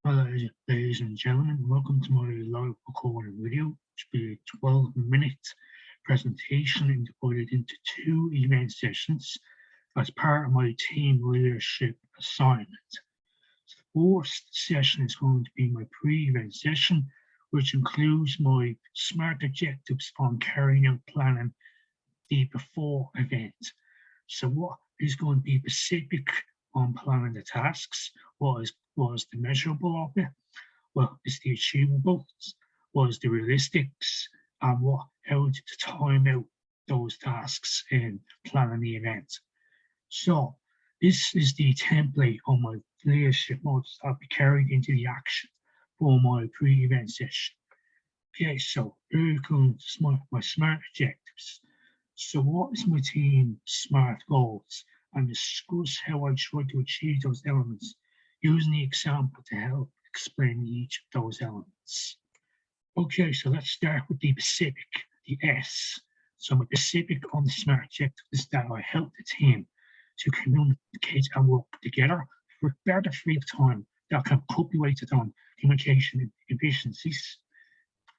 Hello, ladies and gentlemen. Welcome to my live recording video, which will be a 12-minute presentation divided into two event sessions as part of my team leadership assignment. The first session is going to be my pre-event session, which includes my SMART objectives on carrying out planning the before event. So what is going to be specific on planning the tasks? What is the measurable of it? What is the achievables? What is the realistics? And how to time out those tasks in planning the event. So this is the template on my leadership modes that will be carried into the action for my pre-event session. Okay, so here comes my SMART objectives. So what is my team SMART goals? And discuss how I try to achieve those elements using the example to help explain each of those elements. Okay, so let's start with the specific, the S. So my specific on the SMART objective is that I help the team to communicate and work together for a better free of time that can cut the weighted on communication efficiencies.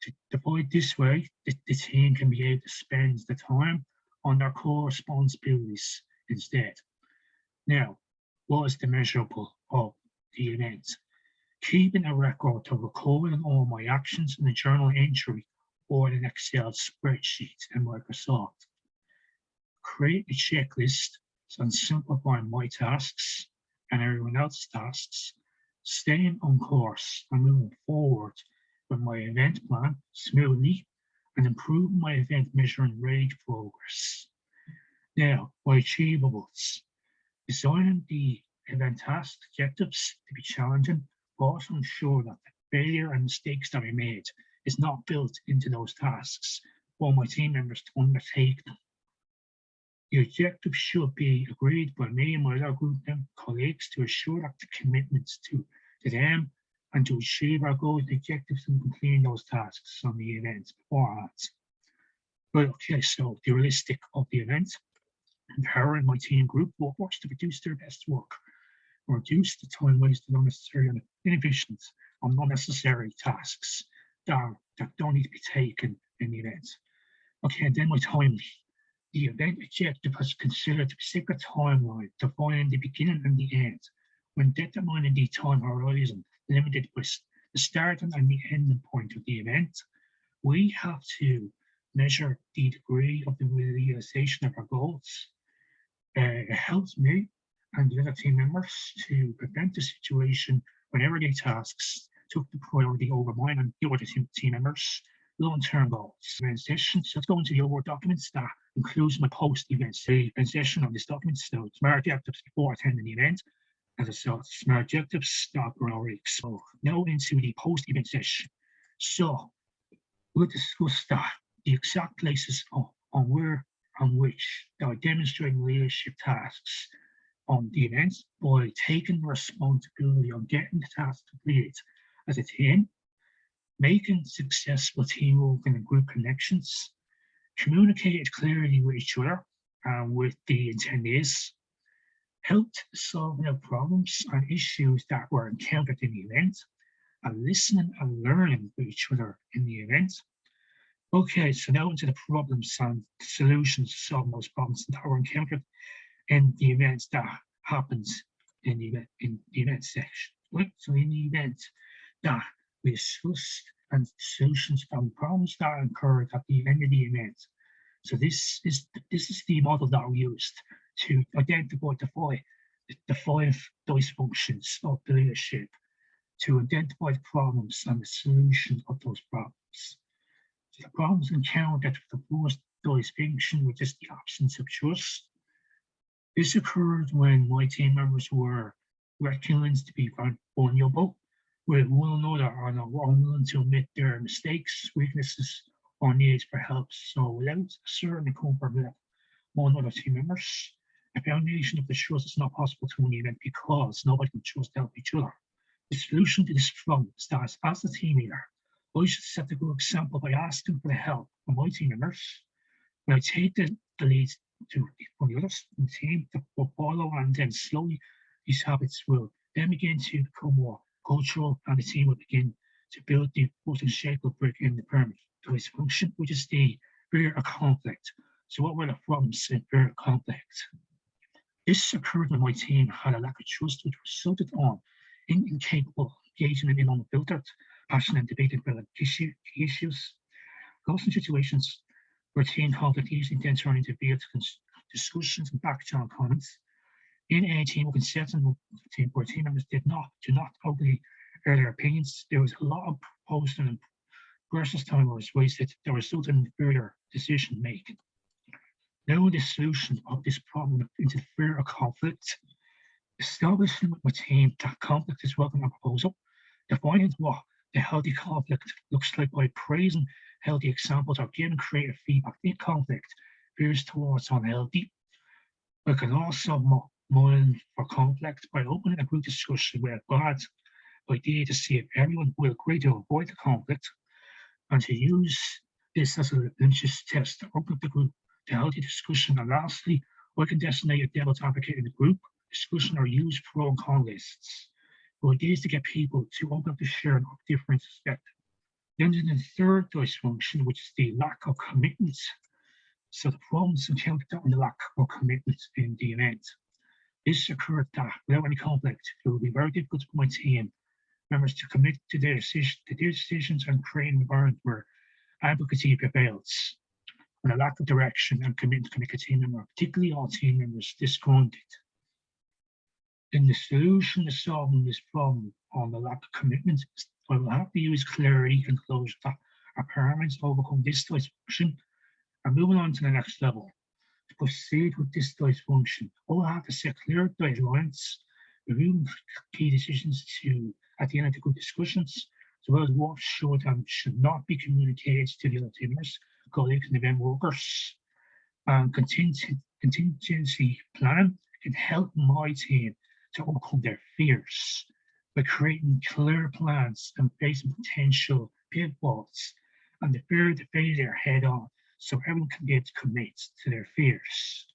To avoid this way, the team can be able to spend the time on their core responsibilities instead. Now, what is the measurable of the event? Keeping a record of recording all my actions in a journal entry or in an Excel spreadsheet in Microsoft. Create a checklist and simplify my tasks and everyone else's tasks, staying on course and moving forward with my event plan smoothly and improving my event measuring rate progress. Now, my achievables. Designing the event task objectives to be challenging, but also ensure that the failure and mistakes that I made is not built into those tasks for my team members to undertake them. The objective should be agreed by me and my other group colleagues to assure that the commitments to them and to achieve our goals and objectives and completing those tasks on the event beforehand. Right, okay, so the realistic of the event, empowering my team group workforce to produce their best work, reduce the time wasted on unnecessary and inefficient on unnecessary tasks that don't need to be taken in the event. Okay, and then my timely. The event objective has considered a specific timeline, defining the beginning and the end. When determining the time horizon limited by the starting and the ending point of the event, we have to measure the degree of the realization of our goals. It helps me and the other team members to prevent the situation when everyday tasks took the priority over mine and the other team members' long-term goals. Session. So let's go into the overall documents that includes my post-event session on this document. So SMART objectives before attending the event. As I said, SMART objectives that were already exposed. Now into the post-event session. So we'll discuss that, the exact places on where and which that are demonstrating leadership tasks on the event by taking responsibility on getting the task completed as a team, making successful teamwork and group connections, communicated clearly with each other and with the attendees, helped solve their problems and issues that were encountered in the event, and listening and learning with each other in the event. Okay, so now into the problems and solutions to solve those problems that were encountered in the events that happens in the event section. Right? So in the event that we discussed and solutions from problems that occurred at the end of the event. So this is the model that we used to identify the five dysfunctions of the leadership, to identify the problems and the solution of those problems. So the problems encountered with the first dysfunction, which is the absence of trust. This occurred when my team members were recognized to be vulnerable with one another and are unwilling to admit their mistakes, weaknesses, or needs for help. So without a certain comfort with one other team members, a foundation of the trust is not possible to an event because nobody can trust help each other. The solution to this problem starts as a team leader. I should set a good example by asking for the help of my team members. When I take the lead from the others in the team to follow, and then slowly these habits will then begin to become more cultural, and the team will begin to build the most unshakable brick in the pyramid to its function, which is the fear of conflict. So what were the problems in fear of conflict? This occurred when my team had a lack of trust, which resulted on incapable engagement in unfiltered, passionate, and debated about issues. Constant situations where team conflict easily then turn into veiled discussions and backchannel comments. In a team of setting team where team members do not openly air their opinions, there was a lot of posting and precious time was wasted that resulted in further decision making. Knowing the solution of this problem into the fear of conflict, establishing with my team that conflict is welcome a proposal, defining what the healthy conflict looks like by praising healthy examples or giving creative feedback in conflict veers towards unhealthy. We can also model for conflict by opening a group discussion where bad idea to see if everyone will agree to avoid the conflict and to use this as a litmus test to open up the group to healthy discussion. And lastly, we can designate a devil's advocate in the group discussion or use pro and con lists. The idea is to get people to open up to sharing of different perspectives. Then there's the third dysfunction, which is the lack of commitment. So the problems encountered in the lack of commitment in the event. This occurred that without any conflict, it will be very difficult for my team members to commit to their decisions and create an environment where advocacy prevails. When a lack of direction and commitment can make a team member, particularly all team members, disgruntled. Then the solution to solving this problem on the lack of commitment, I will have to use clarity and closure that are paramount to overcome this dysfunction. And moving on to the next level, to proceed with this dysfunction, I will have to set clear guidelines, reviewing key decisions at the end of the group discussions, as well as what should and should not be communicated to the other team members, colleagues, and event workers. And contingency planning can help my team to overcome their fears by creating clear plans and facing potential pitfalls and the fear to failure head on so everyone can be able to commit to their fears.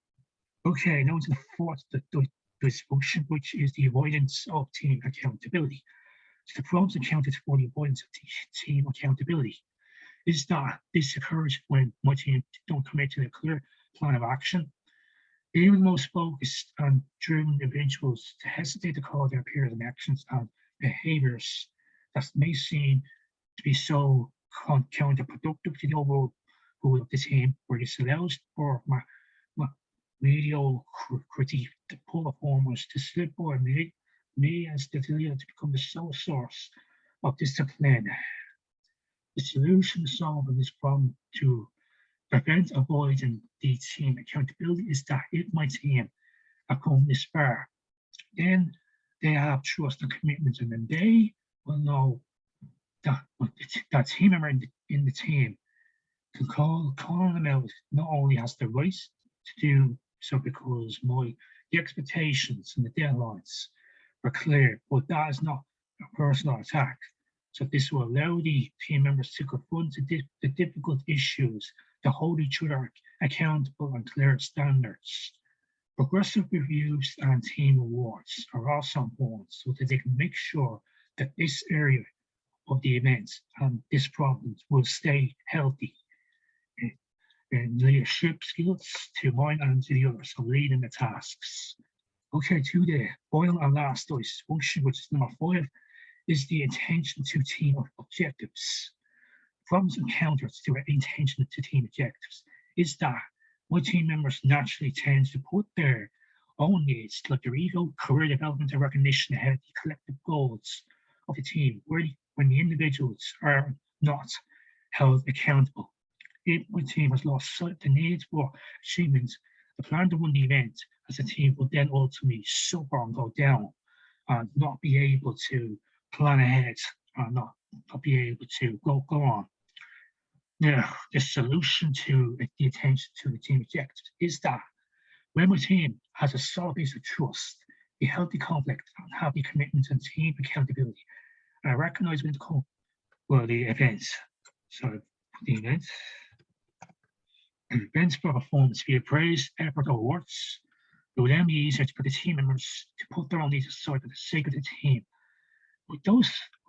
Okay, now to the fourth dysfunction, which is the avoidance of team accountability. So the problems encountered for the avoidance of team accountability is that this occurs when my team don't commit to a clear plan of action. Even the most focused and driven individuals to hesitate to call their peers and actions and behaviors that may seem to be so counterproductive to the overall goal of the team, where this allows for mediocrity to pull performers to slip by me as the leader to become the sole source of discipline. The solution to solving this problem to prevent avoiding the team accountability is that if my team have come this far, then they have trust and commitment, and then they will know that team member in the team can call them out not only has the right to do so because the expectations and the deadlines are clear, but that is not a personal attack. So this will allow the team members to confront the difficult issues, to hold each other accountable and clear standards. Progressive reviews and team awards are also important so that they can make sure that this area of the event and this problem will stay healthy. And leadership skills to mine and to the others, so leading the tasks. Okay, to the final and last dysfunction, which is number 5, is the intention to team objectives. Problems encountered to intention to team objectives is that my team members naturally tend to put their own needs, like their ego, career development, and recognition ahead of the collective goals of the team, when the individuals are not held accountable. If my team has lost sight of the need for achievement, the plan to win the event as a team will then ultimately suffer and go down and not be able to plan ahead and not be able to go on. Now, the solution to the attention to the team objectives is that when my team has a solid base of trust, a healthy conflict, and happy commitment and team accountability, and I recognize when to call the events. So the events. Events for performance via praise, effort, or awards. It will then be easier for the team members to put their own needs aside for the sake of the team. But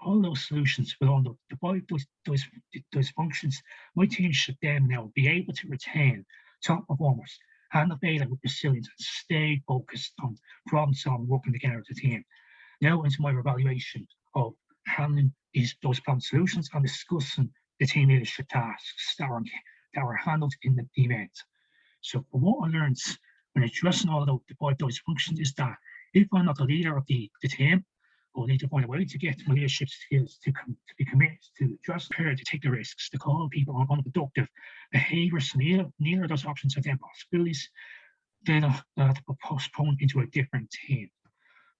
all those solutions will divide those functions. My team should then now be able to retain top performers, handle data with resilience, and stay focused on problem solving, working together as a team. Now into my evaluation of handling those problem solutions and discussing the team leadership tasks that were handled in the event. So from what I learned when addressing all those functions is that if I'm not the leader of the team, I'll need to find a way to get my leadership skills to be committed, to just prepared to take the risks, to call people on unproductive behaviors. Neither of those options are then possibilities. Then to postpone into a different team.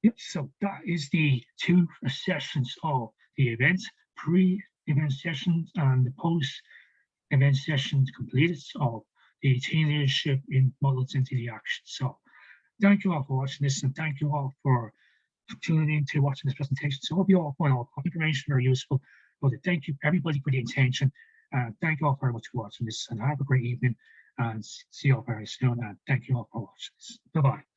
Yep, so that is the two sessions of the event, pre-event sessions and the post-event sessions completed of the team leadership in models into the action. So thank you all for watching this, and thank you all for tuning in to watching this presentation. So I hope you all find all the information very useful. But thank you everybody for the attention. Thank you all very much for watching this, and have a great evening, and see you all very soon. And thank you all for watching this. Bye-bye.